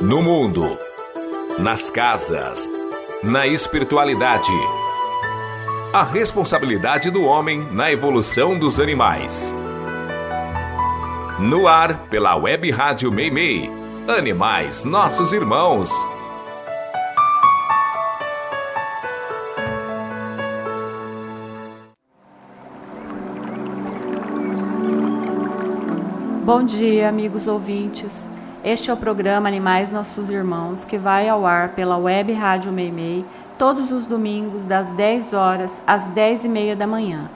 No mundo, nas casas, na espiritualidade. A responsabilidade do homem na evolução dos animais. No ar, pela Web Rádio Meimei. Animais, nossos irmãos. Bom dia, amigos ouvintes. Este é o programa Animais Nossos Irmãos, que vai ao ar pela Web Rádio Meimei todos os domingos, das 10 horas às 10h30 da manhã.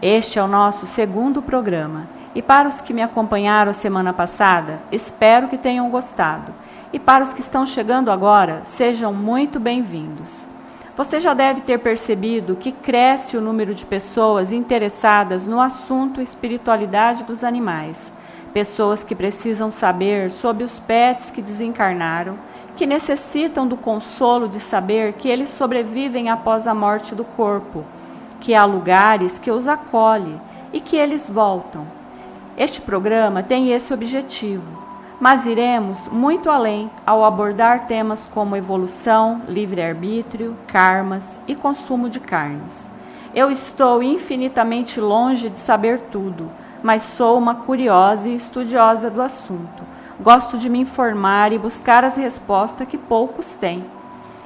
Este é o nosso segundo programa. E para os que me acompanharam a semana passada, espero que tenham gostado. E para os que estão chegando agora, sejam muito bem-vindos. Você já deve ter percebido que cresce o número de pessoas interessadas no assunto espiritualidade dos animais. Pessoas que precisam saber sobre os pets que desencarnaram, que necessitam do consolo de saber que eles sobrevivem após a morte do corpo, que há lugares que os acolhem e que eles voltam. Este programa tem esse objetivo, mas iremos muito além ao abordar temas como evolução, livre-arbítrio, karmas e consumo de carnes. Eu estou infinitamente longe de saber tudo, mas sou uma curiosa e estudiosa do assunto. Gosto de me informar e buscar as respostas que poucos têm.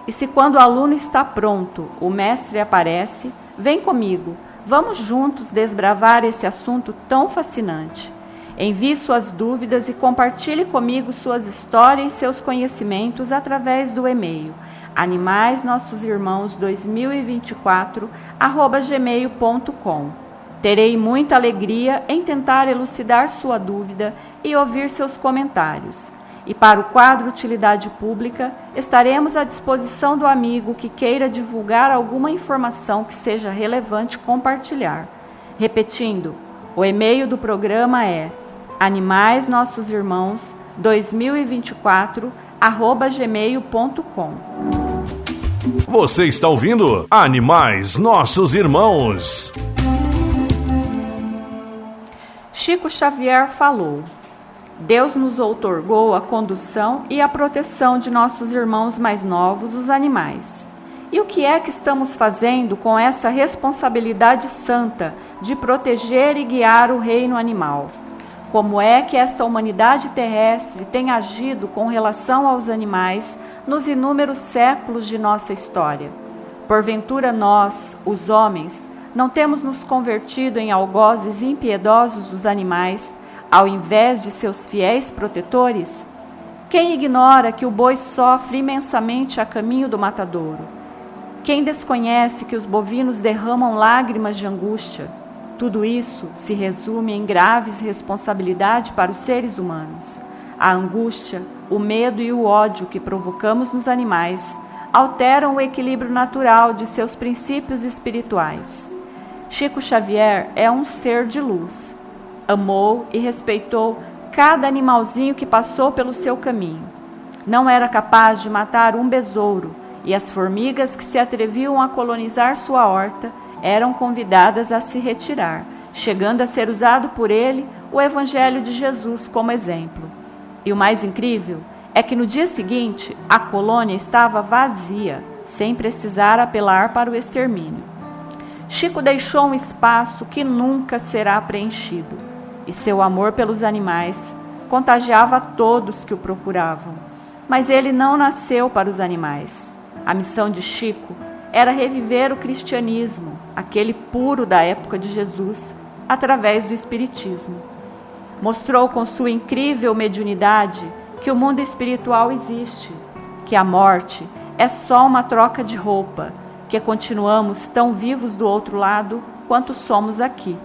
E se quando o aluno está pronto, o mestre aparece, vem comigo, vamos juntos desbravar esse assunto tão fascinante. Envie suas dúvidas e compartilhe comigo suas histórias e seus conhecimentos através do e-mail animaisnossosimãos2024@gmail.com. Terei muita alegria em tentar elucidar sua dúvida e ouvir seus comentários. E para o quadro Utilidade Pública, estaremos à disposição do amigo que queira divulgar alguma informação que seja relevante compartilhar. Repetindo, o e-mail do programa é animaisnossosimãos2024@gmail.com. Você está ouvindo Animais Nossos Irmãos. Chico Xavier falou: Deus nos outorgou a condução e a proteção de nossos irmãos mais novos, os animais. E o que é que estamos fazendo com essa responsabilidade santa de proteger e guiar o reino animal? Como é que esta humanidade terrestre tem agido com relação aos animais nos inúmeros séculos de nossa história? Porventura nós, os homens, não temos nos convertido em algozes impiedosos dos animais, ao invés de seus fiéis protetores? Quem ignora que o boi sofre imensamente a caminho do matadouro? Quem desconhece que os bovinos derramam lágrimas de angústia? Tudo isso se resume em graves responsabilidades para os seres humanos. A angústia, o medo e o ódio que provocamos nos animais alteram o equilíbrio natural de seus princípios espirituais. Chico Xavier é um ser de luz. Amou e respeitou cada animalzinho que passou pelo seu caminho. Não era capaz de matar um besouro, e as formigas que se atreviam a colonizar sua horta eram convidadas a se retirar, chegando a ser usado por ele o Evangelho de Jesus como exemplo. E o mais incrível é que no dia seguinte a colônia estava vazia, sem precisar apelar para o extermínio. Chico deixou um espaço que nunca será preenchido, e seu amor pelos animais contagiava a todos que o procuravam. Mas ele não nasceu para os animais. A missão de Chico era reviver o cristianismo, aquele puro da época de Jesus, através do espiritismo. Mostrou com sua incrível mediunidade que o mundo espiritual existe, que a morte é só uma troca de roupa, que continuamos tão vivos do outro lado quanto somos aqui.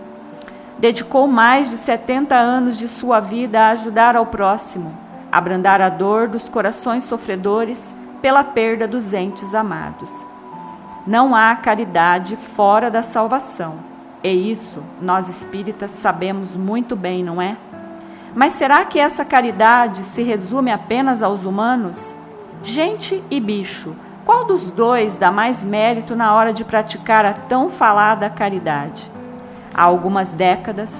Dedicou mais de 70 anos de sua vida a ajudar ao próximo, a abrandar a dor dos corações sofredores pela perda dos entes amados. Não há caridade fora da salvação, e isso nós espíritas sabemos muito bem, não é? Mas será que essa caridade se resume apenas aos humanos? Gente e bicho, qual dos dois dá mais mérito na hora de praticar a tão falada caridade? Há algumas décadas,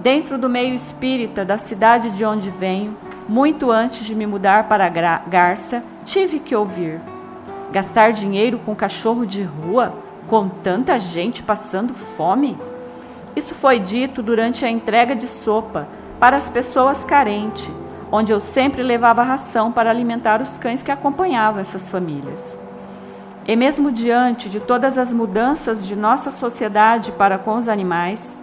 Dentro do meio espírita da cidade de onde venho, muito antes de me mudar para Garça, tive que ouvir: gastar dinheiro com cachorro de rua, com tanta gente passando fome? Isso foi dito durante a entrega de sopa para as pessoas carentes, onde eu sempre levava ração para alimentar os cães que acompanhavam essas famílias. E mesmo diante de todas as mudanças de nossa sociedade para com os animais,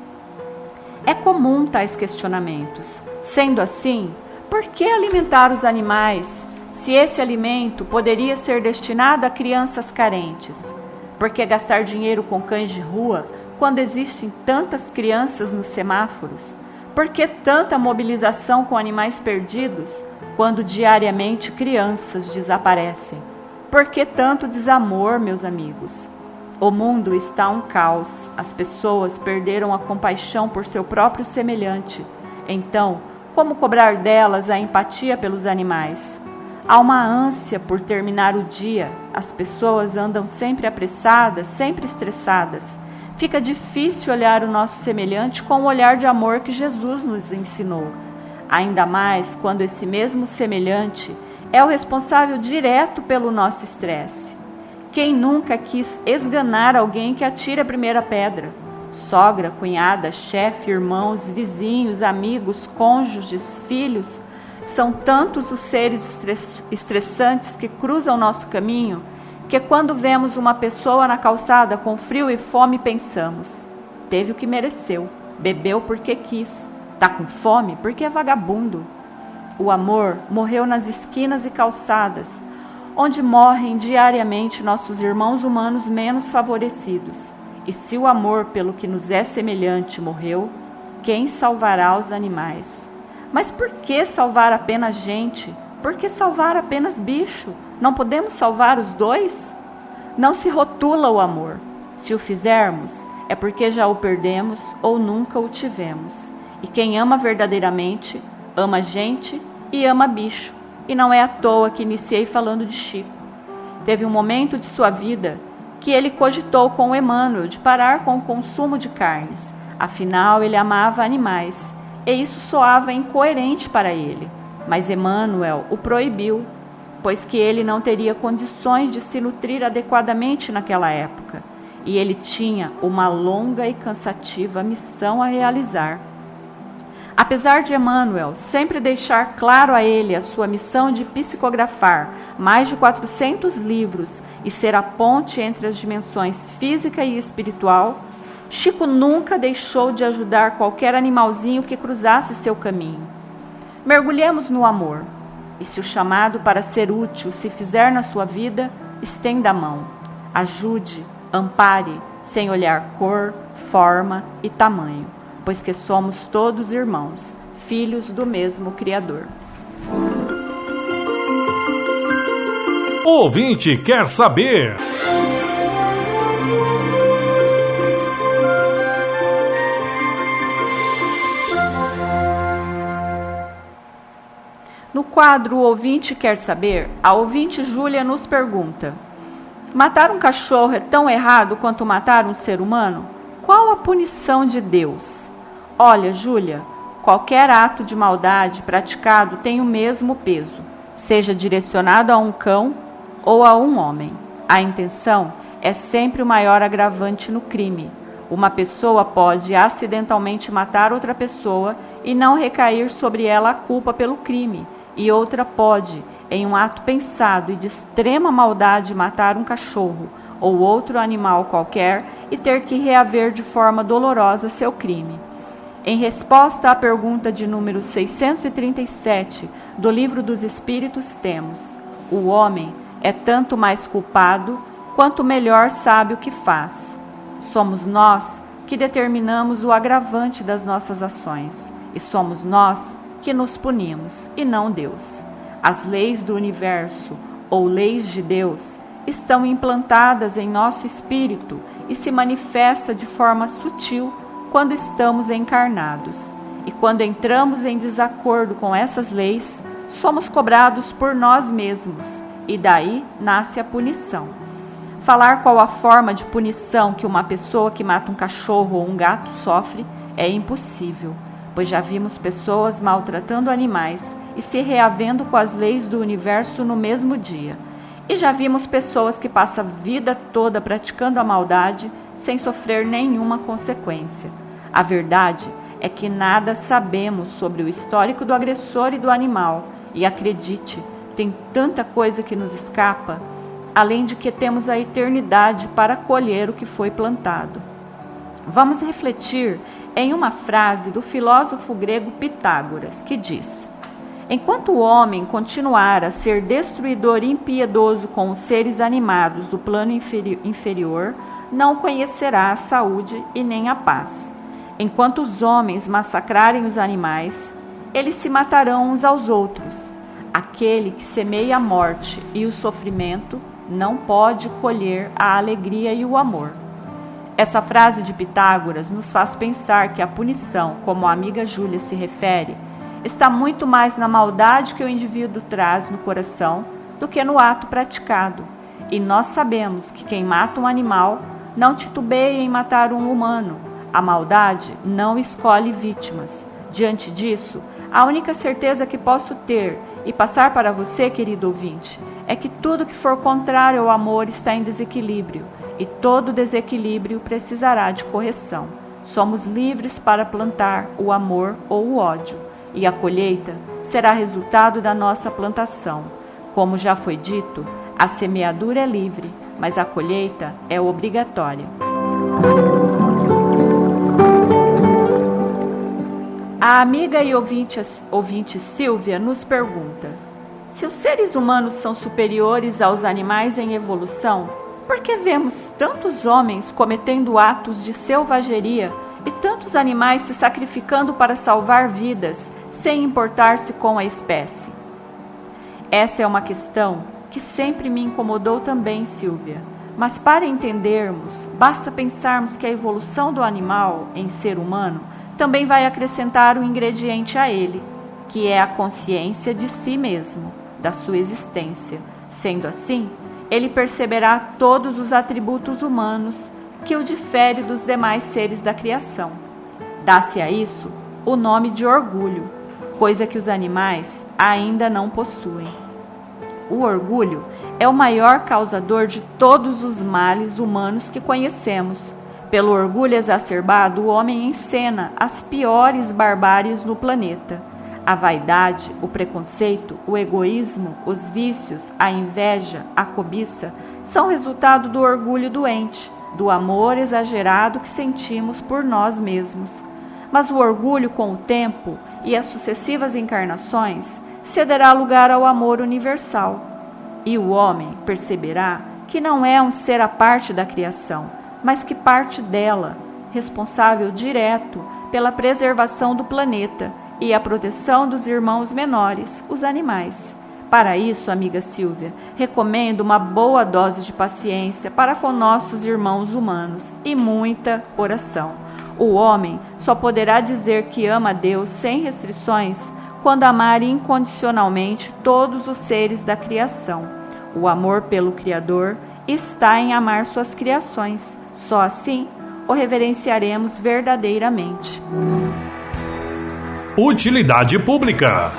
é comum tais questionamentos. Sendo assim, por que alimentar os animais, se esse alimento poderia ser destinado a crianças carentes? Por que gastar dinheiro com cães de rua, quando existem tantas crianças nos semáforos? Por que tanta mobilização com animais perdidos, quando diariamente crianças desaparecem? Por que tanto desamor, meus amigos? O mundo está um caos. As pessoas perderam a compaixão por seu próprio semelhante. Então, como cobrar delas a empatia pelos animais? Há uma ânsia por terminar o dia. As pessoas andam sempre apressadas, sempre estressadas. Fica difícil olhar o nosso semelhante com o olhar de amor que Jesus nos ensinou. Ainda mais quando esse mesmo semelhante é o responsável direto pelo nosso estresse. Quem nunca quis esganar alguém que atira a primeira pedra? Sogra, cunhada, chefe, irmãos, vizinhos, amigos, cônjuges, filhos. São tantos os seres estressantes que cruzam nosso caminho que quando vemos uma pessoa na calçada com frio e fome pensamos: teve o que mereceu, bebeu porque quis, tá com fome porque é vagabundo. O amor morreu nas esquinas e calçadas, onde morrem diariamente nossos irmãos humanos menos favorecidos. E se o amor pelo que nos é semelhante morreu, quem salvará os animais? Mas por que salvar apenas gente? Por que salvar apenas bicho? Não podemos salvar os dois? Não se rotula o amor. Se o fizermos, é porque já o perdemos ou nunca o tivemos. E quem ama verdadeiramente, ama gente e ama bicho. E não é à toa que iniciei falando de Chico. Teve um momento de sua vida que ele cogitou com Emmanuel de parar com o consumo de carnes. Afinal, ele amava animais, e isso soava incoerente para ele. Mas Emmanuel o proibiu, pois que ele não teria condições de se nutrir adequadamente naquela época, e ele tinha uma longa e cansativa missão a realizar. Apesar de Emmanuel sempre deixar claro a ele a sua missão de psicografar mais de 400 livros e ser a ponte entre as dimensões física e espiritual, Chico nunca deixou de ajudar qualquer animalzinho que cruzasse seu caminho. Mergulhemos no amor, e se o chamado para ser útil se fizer na sua vida, estenda a mão. Ajude, ampare, sem olhar cor, forma e tamanho, pois que somos todos irmãos, filhos do mesmo Criador. O ouvinte quer saber. No quadro O Ouvinte Quer Saber, a ouvinte Júlia nos pergunta: matar um cachorro é tão errado quanto matar um ser humano? Qual a punição de Deus? Olha, Júlia, qualquer ato de maldade praticado tem o mesmo peso, seja direcionado a um cão ou a um homem. A intenção é sempre o maior agravante no crime. Uma pessoa pode acidentalmente matar outra pessoa e não recair sobre ela a culpa pelo crime, e outra pode, em um ato pensado e de extrema maldade, matar um cachorro ou outro animal qualquer e ter que reaver de forma dolorosa seu crime. Em resposta à pergunta de número 637 do Livro dos Espíritos, temos: o homem é tanto mais culpado quanto melhor sabe o que faz. Somos nós que determinamos o agravante das nossas ações, e somos nós que nos punimos, e não Deus. As leis do universo, ou leis de Deus, estão implantadas em nosso espírito e se manifesta de forma sutil quando estamos encarnados. E quando entramos em desacordo com essas leis, somos cobrados por nós mesmos, e daí nasce a punição. Falar qual a forma de punição que uma pessoa que mata um cachorro ou um gato sofre é impossível, pois já vimos pessoas maltratando animais e se reavendo com as leis do universo no mesmo dia. E já vimos pessoas que passam a vida toda praticando a maldade sem sofrer nenhuma consequência. A verdade é que nada sabemos sobre o histórico do agressor e do animal, e acredite, tem tanta coisa que nos escapa, além de que temos a eternidade para colher o que foi plantado. Vamos refletir em uma frase do filósofo grego Pitágoras, que diz: enquanto o homem continuar a ser destruidor e impiedoso com os seres animados do plano inferior, não conhecerá a saúde e nem a paz. Enquanto os homens massacrarem os animais, eles se matarão uns aos outros. Aquele que semeia a morte e o sofrimento não pode colher a alegria e o amor. Essa frase de Pitágoras nos faz pensar que a punição, como a amiga Júlia se refere, está muito mais na maldade que o indivíduo traz no coração do que no ato praticado. E nós sabemos que quem mata um animal não titubeia em matar um humano. A maldade não escolhe vítimas. Diante disso, a única certeza que posso ter e passar para você, querido ouvinte, é que tudo que for contrário ao amor está em desequilíbrio, e todo desequilíbrio precisará de correção. Somos livres para plantar o amor ou o ódio, e a colheita será resultado da nossa plantação. Como já foi dito, a semeadura é livre, mas a colheita é obrigatória. A amiga e ouvinte Silvia nos pergunta: se os seres humanos são superiores aos animais em evolução, por que vemos tantos homens cometendo atos de selvageria e tantos animais se sacrificando para salvar vidas, sem importar-se com a espécie? Essa é uma questão que sempre me incomodou também, Silvia. Mas para entendermos, basta pensarmos que a evolução do animal em ser humano também vai acrescentar um ingrediente a ele, que é a consciência de si mesmo, da sua existência. Sendo assim, ele perceberá todos os atributos humanos que o difere dos demais seres da criação. Dá-se a isso o nome de orgulho, coisa que os animais ainda não possuem. O orgulho é o maior causador de todos os males humanos que conhecemos. Pelo orgulho exacerbado, o homem encena as piores barbáries no planeta. A vaidade, o preconceito, o egoísmo, os vícios, a inveja, a cobiça são resultado do orgulho doente, do amor exagerado que sentimos por nós mesmos. Mas o orgulho, com o tempo e as sucessivas encarnações, cederá lugar ao amor universal. E o homem perceberá que não é um ser à parte da criação, mas que parte dela, responsável direto pela preservação do planeta e a proteção dos irmãos menores, os animais. Para isso, amiga Silvia, recomendo uma boa dose de paciência para com nossos irmãos humanos e muita oração. O homem só poderá dizer que ama a Deus sem restrições quando amar incondicionalmente todos os seres da criação. O amor pelo Criador está em amar suas criações. Só assim o reverenciaremos verdadeiramente. Utilidade pública.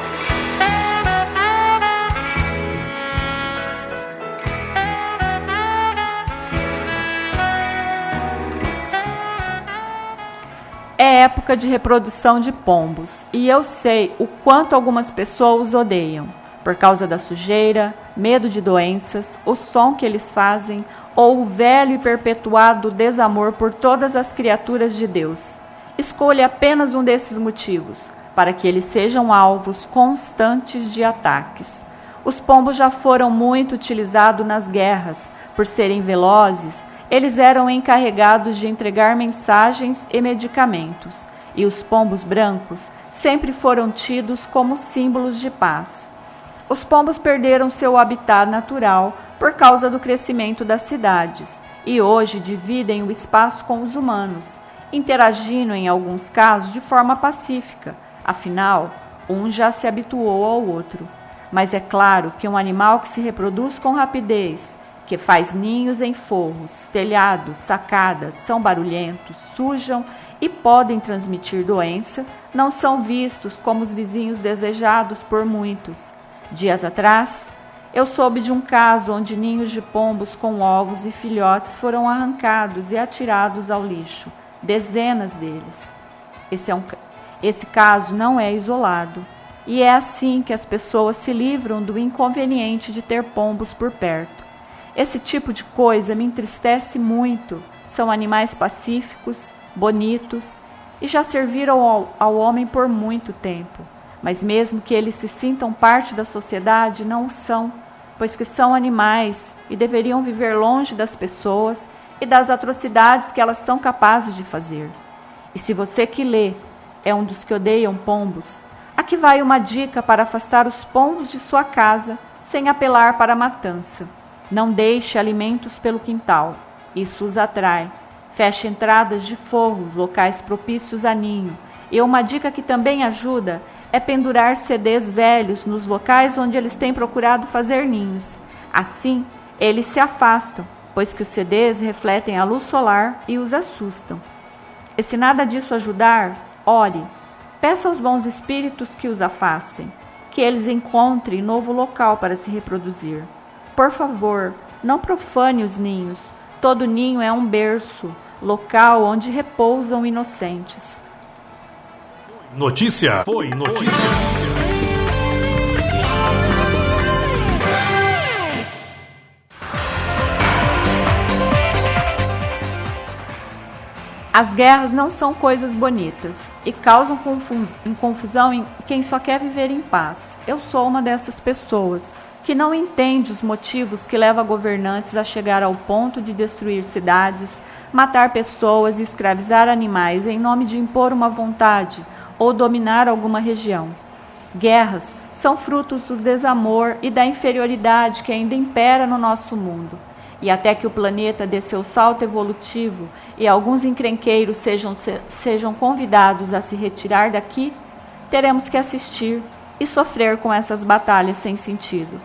É época de reprodução de pombos e eu sei o quanto algumas pessoas os odeiam, por causa da sujeira, medo de doenças, o som que eles fazem ou o velho e perpetuado desamor por todas as criaturas de Deus. Escolha apenas um desses motivos, para que eles sejam alvos constantes de ataques. Os pombos já foram muito utilizados nas guerras. Por serem velozes, eles eram encarregados de entregar mensagens e medicamentos, e os pombos brancos sempre foram tidos como símbolos de paz. Os pombos perderam seu habitat natural por causa do crescimento das cidades e hoje dividem o espaço com os humanos, interagindo em alguns casos de forma pacífica. Afinal, um já se habituou ao outro. Mas é claro que um animal que se reproduz com rapidez, que faz ninhos em forros, telhados, sacadas, são barulhentos, sujam e podem transmitir doença, não são vistos como os vizinhos desejados por muitos. Dias atrás, eu soube de um caso onde ninhos de pombos com ovos e filhotes foram arrancados e atirados ao lixo, dezenas deles. Esse caso não é isolado, e é assim que as pessoas se livram do inconveniente de ter pombos por perto. Esse tipo de coisa me entristece muito. São animais pacíficos, bonitos e já serviram ao homem por muito tempo. Mas mesmo que eles se sintam parte da sociedade, não o são, pois que são animais e deveriam viver longe das pessoas e das atrocidades que elas são capazes de fazer. E se você que lê é um dos que odeiam pombos, aqui vai uma dica para afastar os pombos de sua casa sem apelar para a matança. Não deixe alimentos pelo quintal, isso os atrai. Feche entradas de forros, locais propícios a ninho. E uma dica que também ajuda é pendurar CDs velhos nos locais onde eles têm procurado fazer ninhos. Assim, eles se afastam, pois que os CDs refletem a luz solar e os assustam. E se nada disso ajudar, ore. Peça aos bons espíritos que os afastem, que eles encontrem novo local para se reproduzir. Por favor, não profane os ninhos. Todo ninho é um berço, local onde repousam inocentes. Notícia. Foi notícia. As guerras não são coisas bonitas e causam confusão em quem só quer viver em paz. Eu sou uma dessas pessoas que não entende os motivos que levam governantes a chegar ao ponto de destruir cidades, matar pessoas e escravizar animais em nome de impor uma vontade ou dominar alguma região. Guerras são frutos do desamor e da inferioridade que ainda impera no nosso mundo. E até que o planeta dê seu salto evolutivo e alguns encrenqueiros sejam convidados a se retirar daqui, teremos que assistir e sofrer com essas batalhas sem sentido.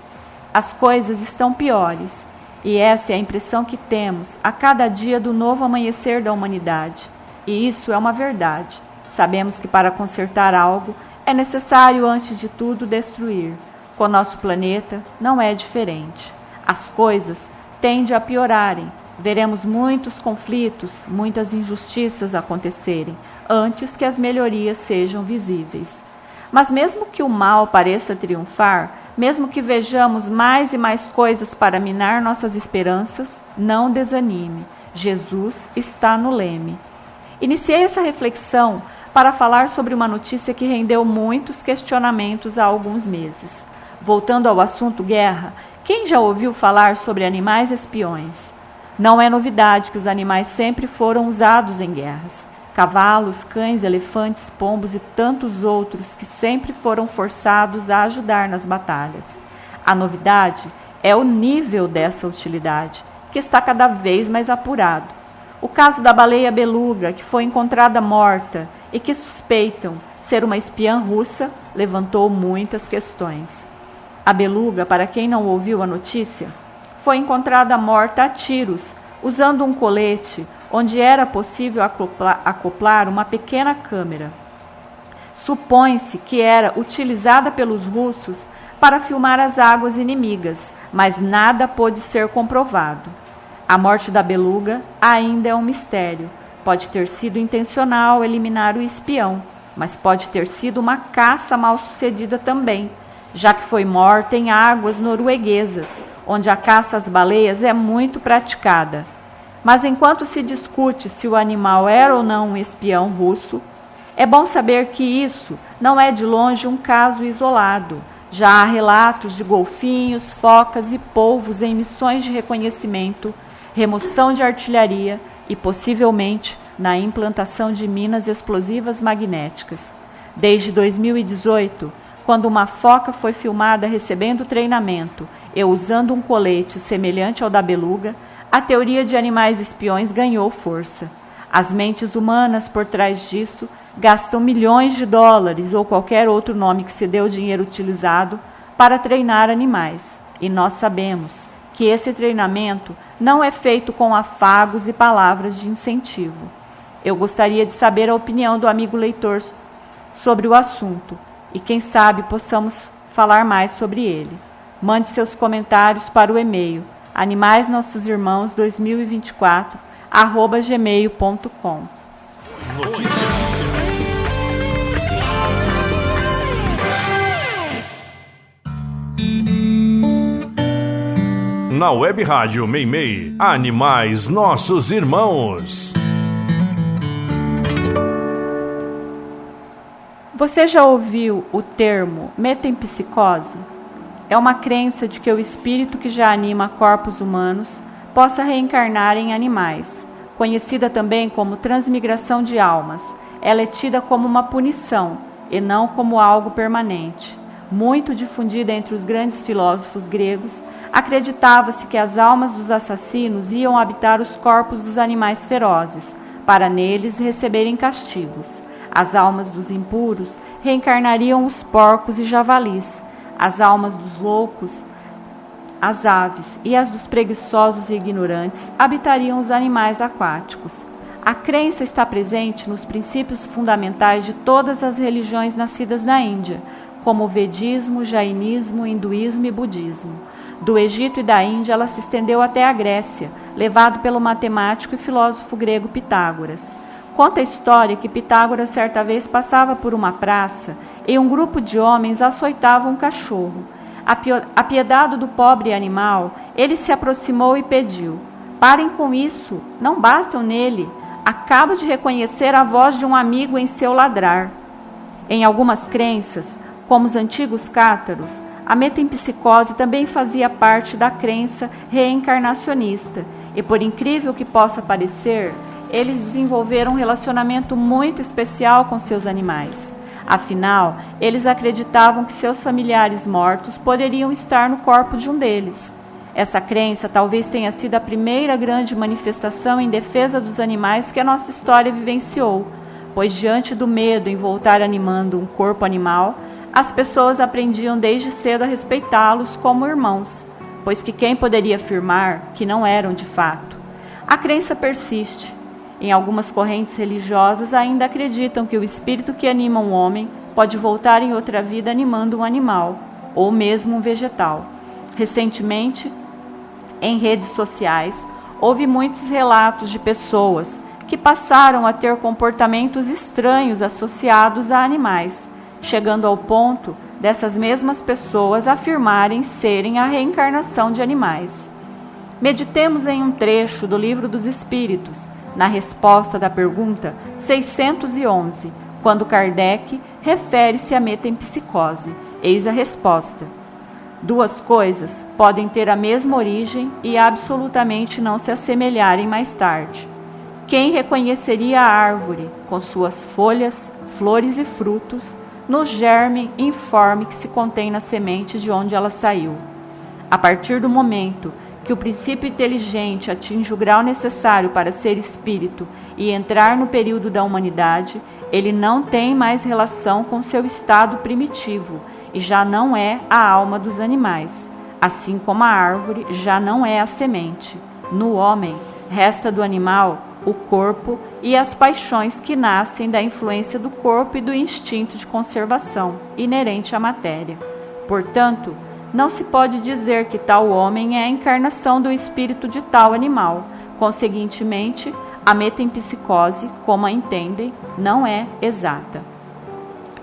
As coisas estão piores, e essa é a impressão que temos a cada dia do novo amanhecer da humanidade. E isso é uma verdade. Sabemos que para consertar algo é necessário, antes de tudo, destruir. Com nosso planeta não é diferente. As coisas tendem a piorarem. Veremos muitos conflitos, muitas injustiças acontecerem, antes que as melhorias sejam visíveis. Mas mesmo que o mal pareça triunfar, mesmo que vejamos mais e mais coisas para minar nossas esperanças, não desanime. Jesus está no leme. Iniciei essa reflexão para falar sobre uma notícia que rendeu muitos questionamentos há alguns meses. Voltando ao assunto guerra, quem já ouviu falar sobre animais espiões? Não é novidade que os animais sempre foram usados em guerras. Cavalos, cães, elefantes, pombos e tantos outros que sempre foram forçados a ajudar nas batalhas. A novidade é o nível dessa utilidade, que está cada vez mais apurado. O caso da baleia beluga, que foi encontrada morta e que suspeitam ser uma espiã russa, levantou muitas questões. A beluga, para quem não ouviu a notícia, foi encontrada morta a tiros, usando um colete onde era possível acoplar uma pequena câmera. Supõe-se que era utilizada pelos russos para filmar as águas inimigas, mas nada pôde ser comprovado. A morte da beluga ainda é um mistério. Pode ter sido intencional eliminar o espião, mas pode ter sido uma caça mal-sucedida também, já que foi morta em águas norueguesas, onde a caça às baleias é muito praticada. Mas enquanto se discute se o animal era ou não um espião russo, é bom saber que isso não é de longe um caso isolado. Já há relatos de golfinhos, focas e polvos em missões de reconhecimento, remoção de artilharia e, possivelmente, na implantação de minas explosivas magnéticas. Desde 2018, quando uma foca foi filmada recebendo treinamento e usando um colete semelhante ao da beluga, a teoria de animais espiões ganhou força. As mentes humanas por trás disso gastam milhões de dólares ou qualquer outro nome que se dê o dinheiro utilizado para treinar animais. E nós sabemos que esse treinamento não é feito com afagos e palavras de incentivo. Eu gostaria de saber a opinião do amigo leitor sobre o assunto e quem sabe possamos falar mais sobre ele. Mande seus comentários para o e-mail animaisnossosimãos2024@gmail.com. Na Web Rádio Meimei, Animais Nossos Irmãos. Você já ouviu o termo metempsicose? É uma crença de que o espírito que já anima corpos humanos possa reencarnar em animais, conhecida também como transmigração de almas. Ela é tida como uma punição e não como algo permanente. Muito difundida entre os grandes filósofos gregos, acreditava-se que as almas dos assassinos iam habitar os corpos dos animais ferozes, para neles receberem castigos. As almas dos impuros reencarnariam os porcos e javalis, as almas dos loucos, as aves, e as dos preguiçosos e ignorantes habitariam os animais aquáticos. A crença está presente nos princípios fundamentais de todas as religiões nascidas na Índia, como o Vedismo, Jainismo, Hinduísmo e Budismo. Do Egito e da Índia ela se estendeu até a Grécia, levado pelo matemático e filósofo grego Pitágoras. Conta a história que Pitágoras certa vez passava por uma praça e um grupo de homens açoitava um cachorro. Apiedado do pobre animal, ele se aproximou e pediu: "Parem com isso, não batam nele. Acabo de reconhecer a voz de um amigo em seu ladrar." Em algumas crenças, como os antigos cátaros, a metempsicose também fazia parte da crença reencarnacionista, e por incrível que possa parecer, eles desenvolveram um relacionamento muito especial com seus animais. Afinal, eles acreditavam que seus familiares mortos poderiam estar no corpo de um deles. Essa crença talvez tenha sido a primeira grande manifestação em defesa dos animais que a nossa história vivenciou, pois diante do medo em voltar animando um corpo animal, as pessoas aprendiam desde cedo a respeitá-los como irmãos, pois que quem poderia afirmar que não eram de fato? A crença persiste. Em algumas correntes religiosas ainda acreditam que o espírito que anima um homem pode voltar em outra vida animando um animal, ou mesmo um vegetal. Recentemente, em redes sociais, houve muitos relatos de pessoas que passaram a ter comportamentos estranhos associados a animais, chegando ao ponto dessas mesmas pessoas afirmarem serem a reencarnação de animais. Meditemos em um trecho do Livro dos Espíritos, na resposta da pergunta 611, quando Kardec refere-se à metempsicose. Eis a resposta: duas coisas podem ter a mesma origem e absolutamente não se assemelharem mais tarde. Quem reconheceria a árvore com suas folhas, flores e frutos no germe informe que se contém na semente de onde ela saiu? A partir do momento que o princípio inteligente atinge o grau necessário para ser espírito e entrar no período da humanidade, ele não tem mais relação com seu estado primitivo e já não é a alma dos animais, assim como a árvore já não é a semente. No homem, resta do animal o corpo e as paixões que nascem da influência do corpo e do instinto de conservação inerente à matéria. Portanto, não se pode dizer que tal homem é a encarnação do espírito de tal animal. Conseguintemente, a metempsicose, como a entendem, não é exata.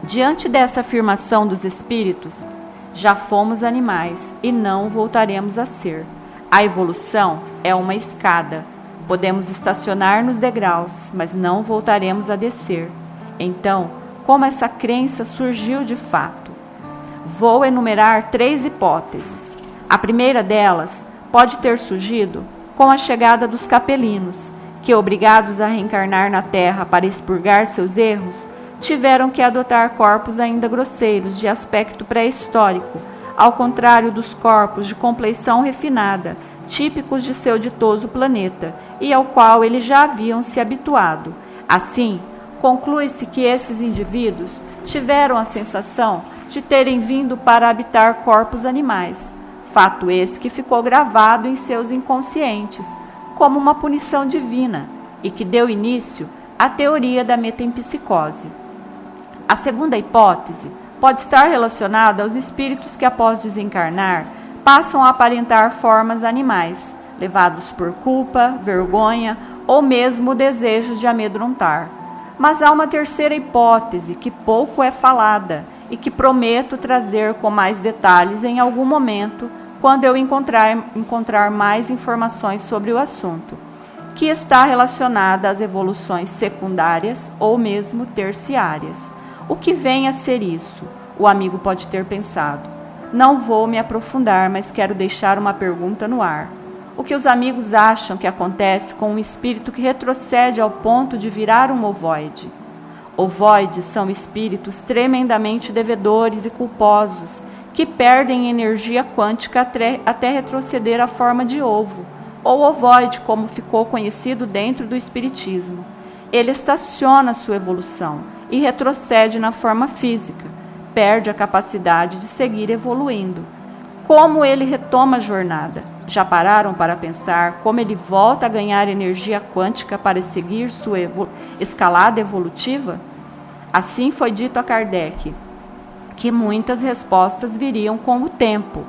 Diante dessa afirmação dos espíritos, já fomos animais e não voltaremos a ser. A evolução é uma escada. Podemos estacionar nos degraus, mas não voltaremos a descer. Então, como essa crença surgiu de fato? Vou enumerar 3 hipóteses. A primeira delas pode ter surgido com a chegada dos capelinos, que, obrigados a reencarnar na Terra para expurgar seus erros, tiveram que adotar corpos ainda grosseiros, de aspecto pré-histórico, ao contrário dos corpos de compleição refinada, típicos de seu ditoso planeta, e ao qual eles já haviam se habituado. Assim, conclui-se que esses indivíduos tiveram a sensação de terem vindo para habitar corpos animais, fato esse que ficou gravado em seus inconscientes, como uma punição divina, e que deu início a teoria da metempsicose. A segunda hipótese pode estar relacionada aos espíritos que, após desencarnar, passam a aparentar formas animais, levados por culpa, vergonha ou mesmo o desejo de amedrontar. Mas há uma terceira hipótese que pouco é falada e que prometo trazer com mais detalhes em algum momento, quando eu encontrar mais informações sobre o assunto, que está relacionada às evoluções secundárias ou mesmo terciárias. O que vem a ser isso? O amigo pode ter pensado. Não vou me aprofundar, mas quero deixar uma pergunta no ar. O que os amigos acham que acontece com um espírito que retrocede ao ponto de virar um ovoide? Ovoides são espíritos tremendamente devedores e culposos, que perdem energia quântica até retroceder à forma de ovo, ou ovoide, como ficou conhecido dentro do espiritismo. Ele estaciona sua evolução e retrocede na forma física, perde a capacidade de seguir evoluindo. Como ele retoma a jornada? Já pararam para pensar como ele volta a ganhar energia quântica para seguir sua escalada evolutiva? Assim foi dito a Kardec, que muitas respostas viriam com o tempo,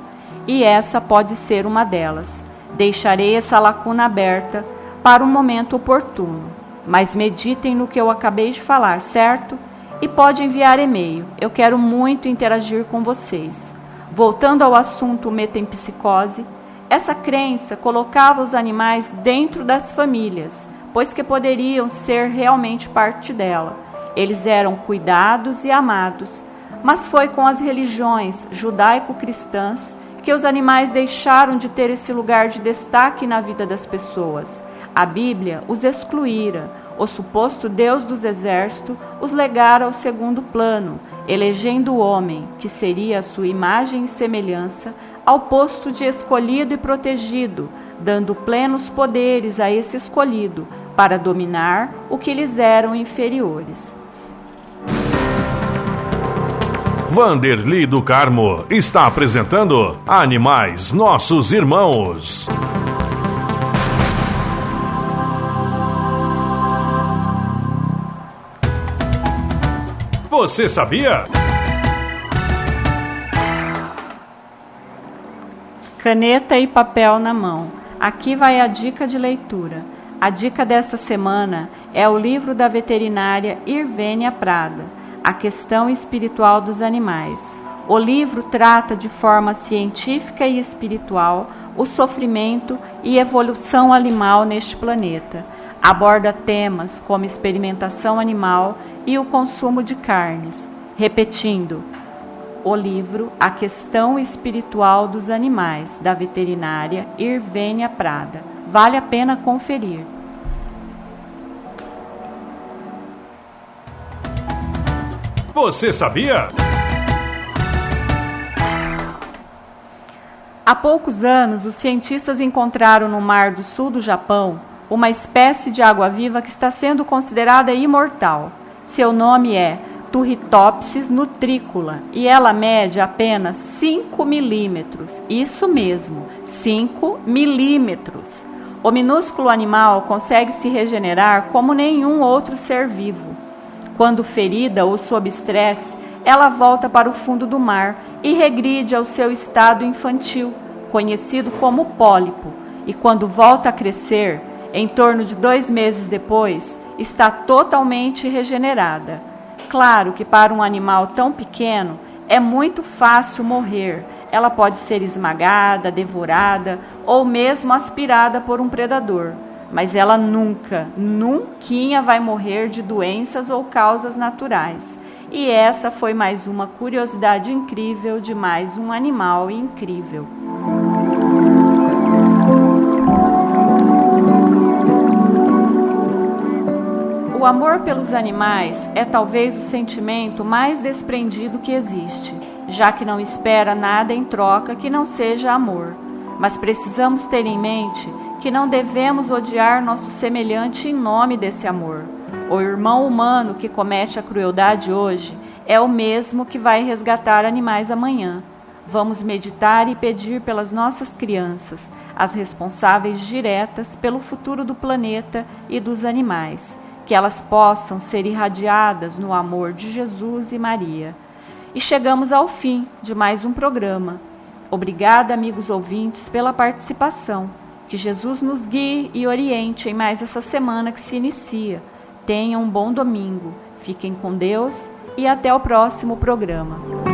e essa pode ser uma delas. Deixarei essa lacuna aberta para um momento oportuno, mas meditem no que eu acabei de falar, certo? E pode enviar e-mail, eu quero muito interagir com vocês. Voltando ao assunto metempsicose, essa crença colocava os animais dentro das famílias, pois que poderiam ser realmente parte dela. Eles eram cuidados e amados, mas foi com as religiões judaico-cristãs que os animais deixaram de ter esse lugar de destaque na vida das pessoas. A Bíblia os excluíra, o suposto Deus dos exércitos os legara ao segundo plano, elegendo o homem, que seria a sua imagem e semelhança, ao posto de escolhido e protegido, dando plenos poderes a esse escolhido, para dominar o que lhes eram inferiores. Vanderly do Carmo está apresentando Animais Nossos Irmãos. Você sabia? Caneta e papel na mão. Aqui vai a dica de leitura. A dica desta semana é o livro da veterinária Irvênia Prada, A Questão Espiritual dos Animais. O livro trata de forma científica e espiritual o sofrimento e evolução animal neste planeta. Aborda temas como experimentação animal e o consumo de carnes. Repetindo, o livro A Questão Espiritual dos Animais, da veterinária Irvênia Prada. Vale a pena conferir. Você sabia? Há poucos anos, os cientistas encontraram no mar do sul do Japão uma espécie de água-viva que está sendo considerada imortal. Seu nome é Turritopsis nutricula e ela mede apenas 5 milímetros. Isso mesmo, 5 milímetros. O minúsculo animal consegue se regenerar como nenhum outro ser vivo. Quando ferida ou sob estresse, ela volta para o fundo do mar e regride ao seu estado infantil, conhecido como pólipo, e quando volta a crescer, em torno de 2 meses depois, está totalmente regenerada. Claro que para um animal tão pequeno é muito fácil morrer. Ela pode ser esmagada, devorada ou mesmo aspirada por um predador. Mas ela nunca vai morrer de doenças ou causas naturais. E essa foi mais uma curiosidade incrível de mais um animal incrível. O amor pelos animais é talvez o sentimento mais desprendido que existe, já que não espera nada em troca que não seja amor. Mas precisamos ter em mente que não devemos odiar nosso semelhante em nome desse amor. O irmão humano que comete a crueldade hoje é o mesmo que vai resgatar animais amanhã. Vamos meditar e pedir pelas nossas crianças, as responsáveis diretas pelo futuro do planeta e dos animais, que elas possam ser irradiadas no amor de Jesus e Maria. E chegamos ao fim de mais um programa. Obrigada, amigos ouvintes, pela participação. Que Jesus nos guie e oriente em mais essa semana que se inicia. Tenham um bom domingo. Fiquem com Deus e até o próximo programa.